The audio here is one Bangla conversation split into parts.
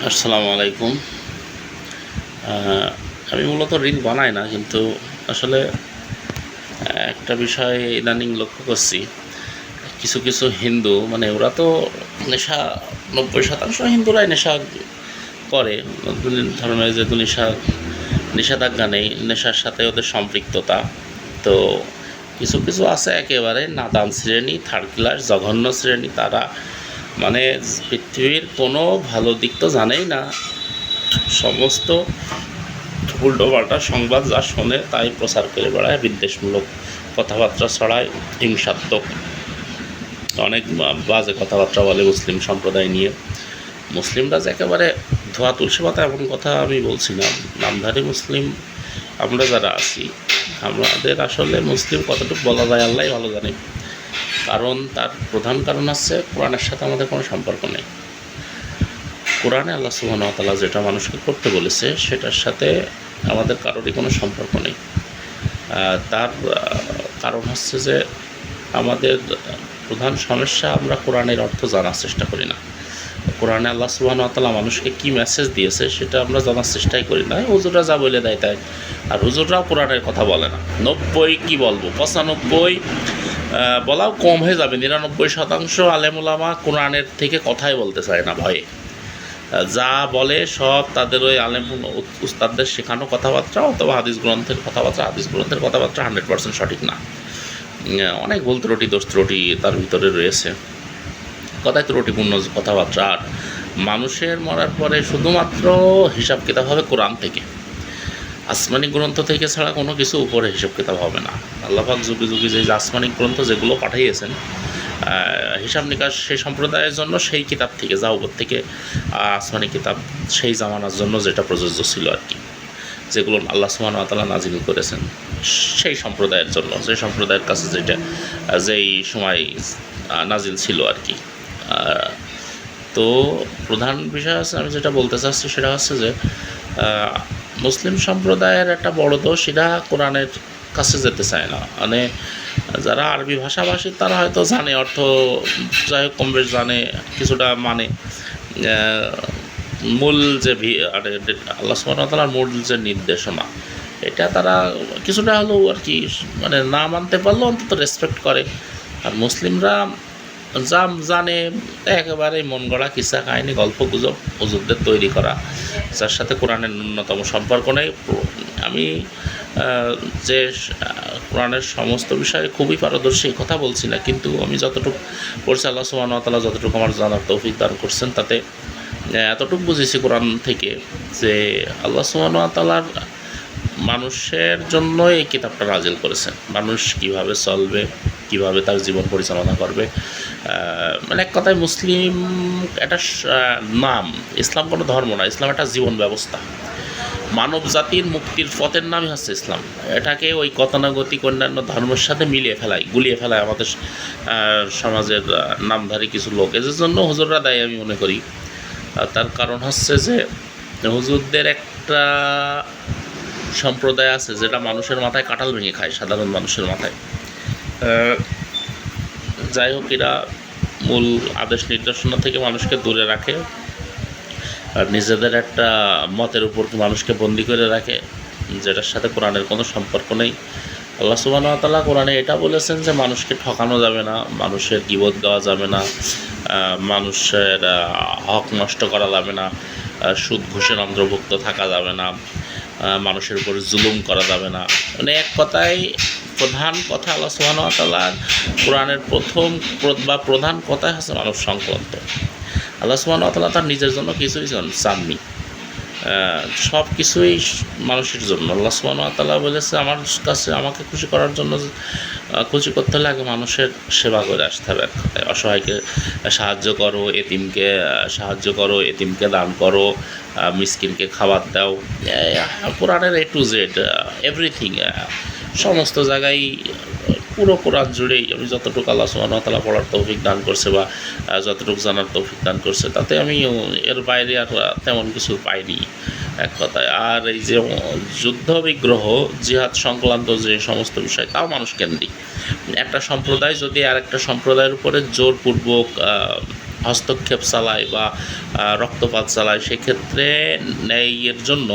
আসসালামু আলাইকুম। আমি মূলত রিল বানাই না, কিন্তু আসলে একটা বিষয় ইদানিং লক্ষ্য করছি। কিছু কিছু হিন্দু, মানে ওরা তো নেশা, 90% হিন্দুরাই নেশা করে। ধর্মের যে নিষেধাজ্ঞা নেই, নেশার সাথে ওদের সম্পৃক্ততা। তো কিছু কিছু আছে একেবারে নাদান শ্রেণী, থার্ড ক্লাস, জঘন্য শ্রেণী। তারা মানে পৃথিবীর কোনো ভালো দিক তো জানেই না, সমস্ত উল্টোপাল্টা সংবাদ যা শোনে তাই প্রচার করে বেড়ায়, বিদ্বেষমূলক কথাবার্তা ছড়ায়, হিংসাত্মক অনেক বাজে কথাবার্তা বলে মুসলিম সম্প্রদায় নিয়ে। মুসলিমরা যে একেবারে ধোয়া তুলসী পাতা এমন কথা আমি বলছি না। নামধারী মুসলিম আমরা যারা আছি, আমাদের আসলে মুসলিম কতটুকু বলা যায় আল্লাহ ভালো জানে। কারণ তার প্রধান কারণ হচ্ছে কোরআনের সাথে আমাদের কোনো সম্পর্ক নেই। কোরআনে আল্লাহ সুবহানাহু ওয়া তাআলা যেটা মানুষকে করতে বলেছে সেটার সাথে আমাদের কারোরই কোনো সম্পর্ক নেই। তার কারণ হচ্ছে যে আমাদের প্রধান সমস্যা, আমরা কোরআনের অর্থ জানার চেষ্টা করি না। কোরআনে আল্লাহ সুবহানাহু ওয়া তাআলা মানুষকে কী মেসেজ দিয়েছে সেটা আমরা জানার চেষ্টাই করি না। হুজুররা যা বলে দেয় তাই। আর হুজুররাও কোরআনের কথা বলে না। ৯০ কি বলবো, ৯৫ বলাও কম হয়ে যাবে, ৯৯% আলেম ওলামা কোরআনের থেকে কথাই বলতে চায় না ভয়ে। যা বলে সব তাদের ওই আলেম উস্তাদদের শেখানো কথাবার্তা অথবা হাদিস গ্রন্থের কথাবার্তা। হাদিস গ্রন্থের কথাবার্তা 100% সঠিক না, অনেক ভুল ত্রুটি, দোষ ত্রুটি তার ভিতরে রয়েছে, কথায় ত্রুটিপূর্ণ কথাবার্তা। আর মানুষের মরার পরে শুধুমাত্র হিসাব কিতাব হবে কোরআন থেকে, আসমানি গ্রন্থ থেকে ছাড়া কোনো কিছু উপরে হিসাব কিতাব হবে না। আল্লাহ পাক যুগে যুগে যে আসমানি গ্রন্থ যেগুলো পাঠিয়েছেন, হিসাব নিকাশ সেই সম্প্রদায়ের জন্য সেই কিতাব থেকে, যা উপর থেকে আসমানি কিতাব সেই জামানার জন্য যেটা প্রযোজ্য ছিল আর কি, যেগুলো আল্লাহ সুবহানাহু ওয়া তাআলা নাজিল করেছেন সেই সম্প্রদায়ের জন্য, যে সম্প্রদায়ের কাছে যেটা যেই সময় নাজিল ছিল আর কি। তো প্রধান বিষয় আছে, আমি যেটা বলতে চাচ্ছি সেটা হচ্ছে যে মুসলিম সম্প্রদায়ের একটা বড় দোষ, এরা কোরআনের কাছে যেতে চায় না। মানে যারা আরবি ভাষাভাষী তারা হয়তো জানে অর্থ, যাই হোক কম বেশ জানে, কিছুটা মানে মূল যে আল্লাহ সুবহানাহু ওয়া তাআলার মূল যে নির্দেশনা, এটা তারা কিছুটা হলেও আর কি, মানে না মানতে পারলেও অন্তত রেসপেক্ট করে। আর মুসলিমরা যা জানে একেবারে মন গড়া কিসা কাহিনী, গল্প গুজব, হুজুরদের তৈরি করা, যার সাথে কোরআনের ন্যূনতম সম্পর্ক নেই। আমি যে কোরআনের সমস্ত বিষয়ে খুবই পারদর্শী কথা বলছি না, কিন্তু আমি যতটুকু পড়ছি, আল্লাহ সুবহানাহু ওয়া তাআলা যতটুকু আমার জানার তৌফিক দান করছেন, তাতে এতটুকু বুঝেছি কোরআন থেকে যে আল্লাহ সুবহানাহু ওয়া তাআলার মানুষের জন্য এই কিতাবটা নাজিল করেছেন। মানুষ কিভাবে চলবে, কিভাবে তার জীবন পরিচালনা করবে, মানে এক কথায় মুসলিম একটা নাম। ইসলাম কোনো ধর্ম না, ইসলাম একটা জীবন ব্যবস্থা। মানব জাতির মুক্তির পথের নামই হচ্ছে ইসলাম। এটাকে ওই গতানুগতিক অন্যান্য ধর্মের সাথে গুলিয়ে ফেলায় আমাদের সমাজের নামধারী কিছু লোক। এর জন্য হুজুররা দায়ী আমি মনে করি। তার কারণ হচ্ছে যে হুজুরদের একটা সম্প্রদায় আছে যেটা মানুষের মাথায় কাঁঠাল ভেঙে খায়, সাধারণ মানুষের মাথায়। যাই হোক, এরা মূল আদেশ নির্দেশনা থেকে মানুষকে দূরে রাখে, আর নিজেদের একটা মতের উপর মানুষকে বন্দি করে রাখে, যেটার সাথে কোরআনের কোনো সম্পর্ক নেই। আল্লাহ সুবহানাহু ওয়া তাআলা কোরআনে এটা বলেছেন যে মানুষকে ঠকানো যাবে না, মানুষের গীবত গাওয়া যাবে না, মানুষের হক নষ্ট করা যাবে না, সুদ ঘুষের অন্তর্ভুক্ত থাকা যাবে না, মানুষের উপর জুলুম করা যাবে না। মানে এক কথায় প্রধান কথা, আল্লাহ সুবহানাহু ওয়া তাআলার কোরআনের প্রধান কথাই হচ্ছে মানব সংক্রান্ত। আল্লাহ সুবহানাহু ওয়া তাআলা তার নিজের জন্য কিছুই চাননি, সব কিছুই মানুষের জন্য। আল্লাহ সুবহানাহু ওয়া তাআলা বলেছে, আমার কাছে আমাকে খুশি করার জন্য খুশি করতে হলে আগে মানুষের সেবা করে আসতে হবে। এক কথায় অসহায়কে সাহায্য করো, এতিমকে সাহায্য করো, এতিমকে দান করো, মিসকিনকে খাবার দাও। কোরআনের A to Z এভরিথিং, সমস্ত জায়গায় পুরো কোরআন জুড়েই আমি যতটুকু আল্লাহ সুবহানাহু ওয়া তাআলা পড়ার তৌফিক দান করছে বা যতটুকু জানার তৌফিক দান করছে, তাতে আমি এর বাইরে আর তেমন কিছু পাইনি এক কথায়। আর এই যে যুদ্ধ বিগ্রহ, জিহাদ সংক্রান্ত যে সমস্ত বিষয়, তাও মানুষ কেন্দ্রিক। একটা সম্প্রদায় যদি আর একটা সম্প্রদায়ের উপরে জোরপূর্বক হস্তক্ষেপ চালায় বা রক্তপাত চালায়, সেক্ষেত্রে ন্যায়ের জন্য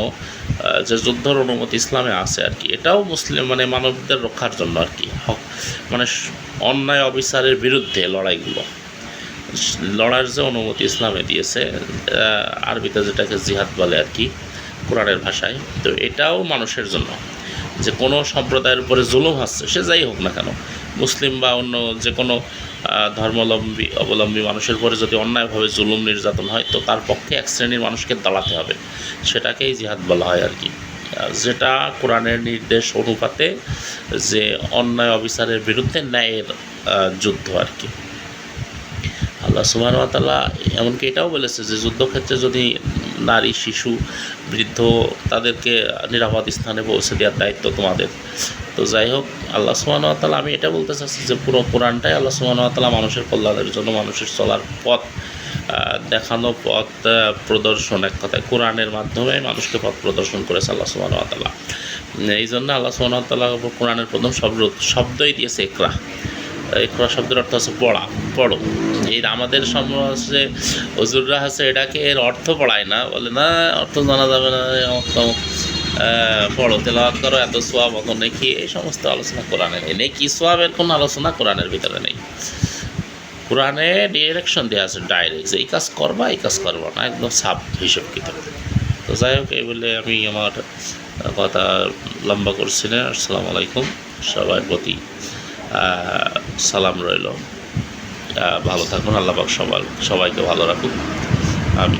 যে যুদ্ধের অনুমতি ইসলামে আছে আর কি, এটাও মুসলিম মানে মানবদের রক্ষার জন্য আর কি, মানে অন্যায় অবিচারের বিরুদ্ধে লড়ার যে অনুমতি ইসলামে দিয়েছে, আরবিতে যেটাকে জিহাদ বলে আর কি কোরআনের ভাষায়, তো এটাও মানুষের জন্য। যে কোনো সম্প্রদায়ের উপরে জুলুম হচ্ছে, সে যাই হোক না কেন, মুসলিম বা অন্য যে কোনো অবলম্বী মানুষের উপরে যদি অন্যায়ভাবে জুলুম নির্যাতন হয়, তো তার পক্ষে এক শ্রেণীর মানুষকে দাঁড়াতে হবে, সেটাকেই জিহাদ বলা হয় আর কি। যেটা কোরআনের নির্দেশ অনুপাতে যে অন্যায় অবিচারের বিরুদ্ধে ন্যায়ের যুদ্ধ আর কি। আল্লাহ সুবহানাহু ওয়া তাআলা এমনকি এটাও বলেছে যে যুদ্ধক্ষেত্রে যদি নারী, শিশু, বৃদ্ধ, তাদেরকে নিরাপদ স্থানে পৌঁছে দেওয়ার দায়িত্ব তোমাদের। তো যাই হোক, আল্লাহ সুবহানাহু ওয়া তাআলা, আমি এটা বলতে চাচ্ছি যে পুরো কোরআনটাই আল্লাহ সুবহানাহু ওয়া তাআলা মানুষের কল্যাণের জন্য, মানুষের চলার পথ দেখানো, পথ প্রদর্শন, এক কথায় কোরআনের মাধ্যমে মানুষকে পথ প্রদর্শন করেছে আল্লাহ সুবহানাহু ওয়া তাআলা। এই জন্য আল্লাহ সুবহানাহু ওয়া তাআলা কোরআনের প্রথম শব্দই দিয়েছে ইকরা। ইকরা শব্দের অর্থ হচ্ছে পড়ো। এই আমাদের সমাজে হুজুররা আছে এটাকে এর অর্থ পড়ায় না, বলে না অর্থ জানা যাবে না, পড়ো, তেলাওয়াত করো, এত সোয়াব, অত নেকি, এই সমস্ত আলোচনা কোরআনে নেই। নেকি সোয়াবের কোনো আলোচনা কোরআনের ভিতরে নেই। কোরআনে ডিরেকশন দেওয়া আছে ডাইরেক্ট, যে এই কাজ করবা, এই কাজ করবা না, একদম সাফ হিসেব কিতাব। তো যাই হোক, এই বলে আমি আমার কথা লম্বা করছি না। আসসালামু আলাইকুম, সবার প্রতি সালাম রইল। ভালো থাকুন, আল্লাহ পাক সবাইকে ভালো রাখুন। আমি